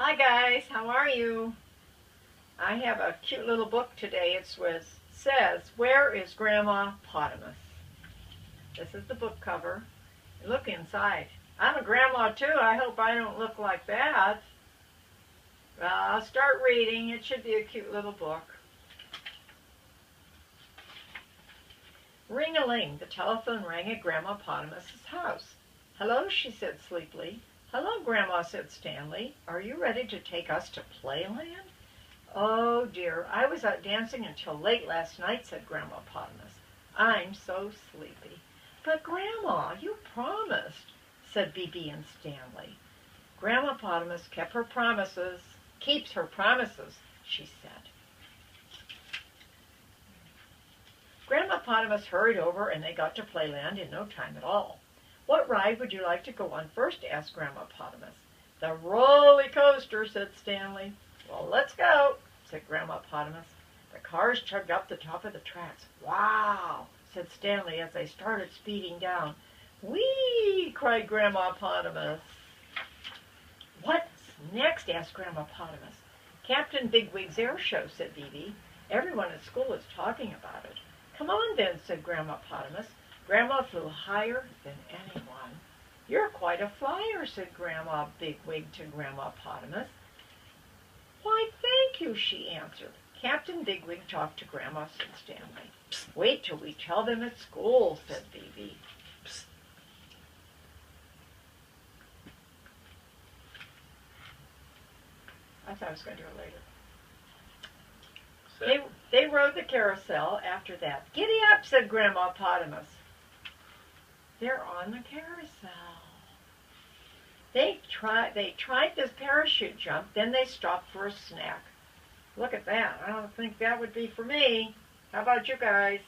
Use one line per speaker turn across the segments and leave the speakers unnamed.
Hi guys, how are you? I have a cute little book today. Says, Where is Grandma Potamus? This is the book cover. Look inside. I'm a grandma too. I hope I don't look like that. Well, I'll start reading. It should be a cute little book. Ring-a-ling, the telephone rang at Grandma Potamus's house. Hello, she said sleepily. Hello, Grandma, said Stanley. Are you ready to take us to Playland? Oh, dear, I was out dancing until late last night, said Grandma Potamus. I'm so sleepy. But, Grandma, you promised, said Bebe and Stanley. Grandma Potamus keeps her promises, she said. Grandma Potamus hurried over and they got to Playland in no time at all. What ride would you like to go on first? Asked Grandma Potamus. The roller coaster, said Stanley. Well, let's go, said Grandma Potamus. The cars chugged up the top of the tracks. Wow, said Stanley as they started speeding down. Whee, cried Grandma Potamus. What's next? Asked Grandma Potamus. Captain Bigwig's air show, said Bebe. Everyone at school is talking about it. Come on then, said Grandma Potamus. Grandma flew higher than anyone. You're quite a flyer, said Grandma Bigwig to Grandma Potamus. Why, thank you, she answered. Captain Bigwig talked to Grandma, said Stanley. Psst, wait till we tell them at school, said Bebe. Psst. I thought I was going to do it later. They rode the carousel after that. Giddy up, said Grandma Potamus. They're on the carousel. They tried this parachute jump, then they stopped for a snack. Look at that. I don't think that would be for me. How about you guys?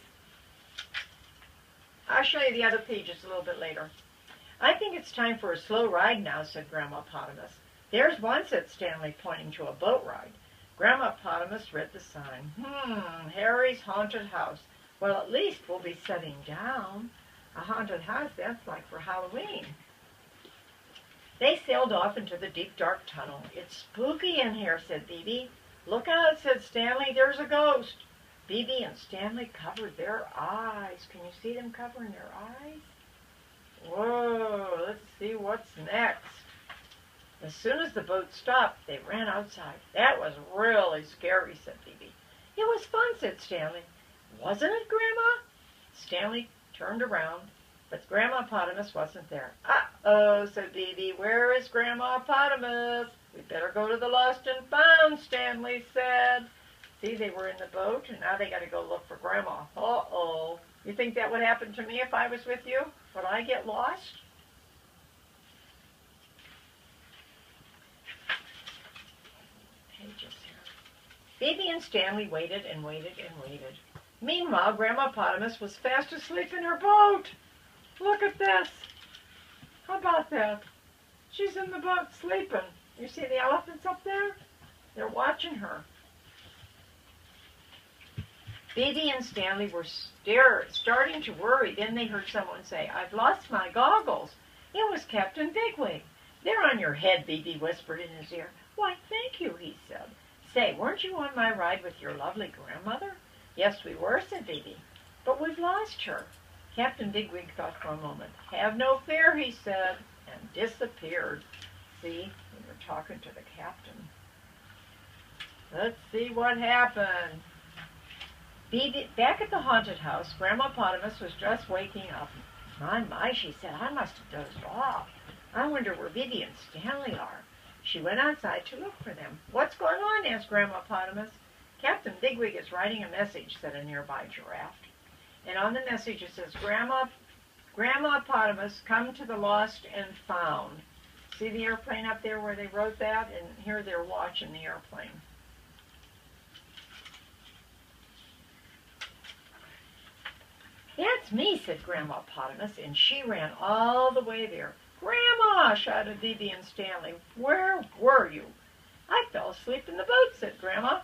I'll show you the other pages a little bit later. I think it's time for a slow ride now, said Grandma Potamus. There's one, said Stanley, pointing to a boat ride. Grandma Potamus read the sign. Harry's haunted house. Well, at least we'll be sitting down. A haunted house, that's like for Halloween. They sailed off into the deep, dark tunnel. It's spooky in here, said Bebe. Look out, said Stanley. There's a ghost. Bebe and Stanley covered their eyes. Can you see them covering their eyes? Whoa, let's see what's next. As soon as the boat stopped, they ran outside. That was really scary, said Bebe. It was fun, said Stanley. Wasn't it, Grandma? Stanley turned around, but Grandma Potamus wasn't there. Uh-oh, said Bebe. Where is Grandma Potamus? We better go to the lost and found, Stanley said. See, they were in the boat, and now they got to go look for Grandma. Uh-oh. You think that would happen to me if I was with you? Would I get lost? Pages here. Bebe and Stanley waited and waited and waited. Meanwhile, Grandma Potamus was fast asleep in her boat. Look at this. How about that? She's in the boat sleeping. You see the elephants up there? They're watching her. Bebe and Stanley were starting to worry. Then they heard someone say, I've lost my goggles. It was Captain Bigwig. They're on your head, Bebe whispered in his ear. Why, thank you, he said. Say, weren't you on my ride with your lovely grandmother? Yes, we were, said Bebe. But we've lost her. Captain Bigwig thought for a moment. Have no fear, he said, and disappeared. See, we were talking to the captain. Let's see what happened. Bebe, back at the haunted house, Grandma Potamus was just waking up. My, she said, I must have dozed off. I wonder where Bebe and Stanley are. She went outside to look for them. What's going on? Asked Grandma Potamus. Captain Bigwig is writing a message, said a nearby giraffe. And on the message it says, Grandma Potamus, come to the lost and found. See the airplane up there where they wrote that? And here they're watching the airplane. That's me, said Grandma Potamus, and she ran all the way there. Grandma, shouted Bebe and Stanley. Where were you? I fell asleep in the boat, said Grandma.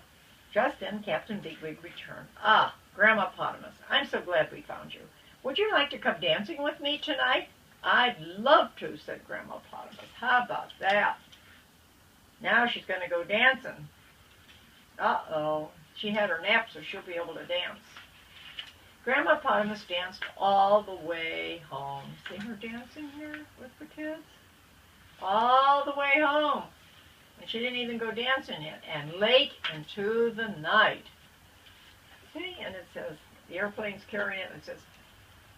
Just then Captain Bigwig returned. Ah, Grandma Potamus, I'm so glad we found you. Would you like to come dancing with me tonight? I'd love to, said Grandma Potamus. How about that? Now she's going to go dancing. Uh-oh. She had her nap, so she'll be able to dance. Grandma Potamus danced all the way home. See her dancing here with the kids? All the way home. And she didn't even go dancing yet. And late into the night. See? And it says, the airplane's carrying it, and it says,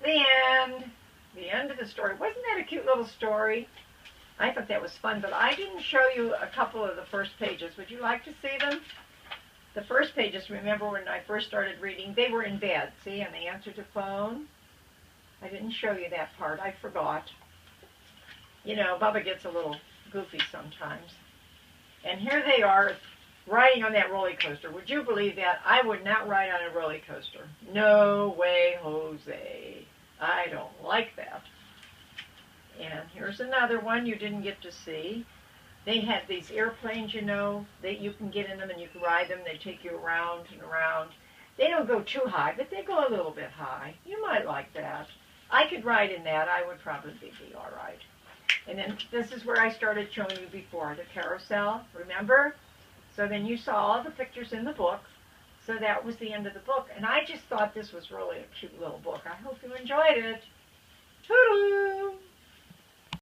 the end. The end of the story. Wasn't that a cute little story? I thought that was fun, but I didn't show you a couple of the first pages. Would you like to see them? The first pages, remember when I first started reading, they were in bed, see, and they answered the phone. I didn't show you that part. I forgot. You know, Bubba gets a little goofy sometimes. And here they are riding on that roller coaster. Would you believe that? I would not ride on a roller coaster. No way, Jose. I don't like that. And here's another one you didn't get to see. They have these airplanes, you know, that you can get in them and you can ride them. They take you around and around. They don't go too high, but they go a little bit high. You might like that. I could ride in that. I would probably be all right. And then this is where I started showing you before, the carousel, remember? So then you saw all the pictures in the book. So that was the end of the book. And I just thought this was really a cute little book. I hope you enjoyed it. Toodaloo!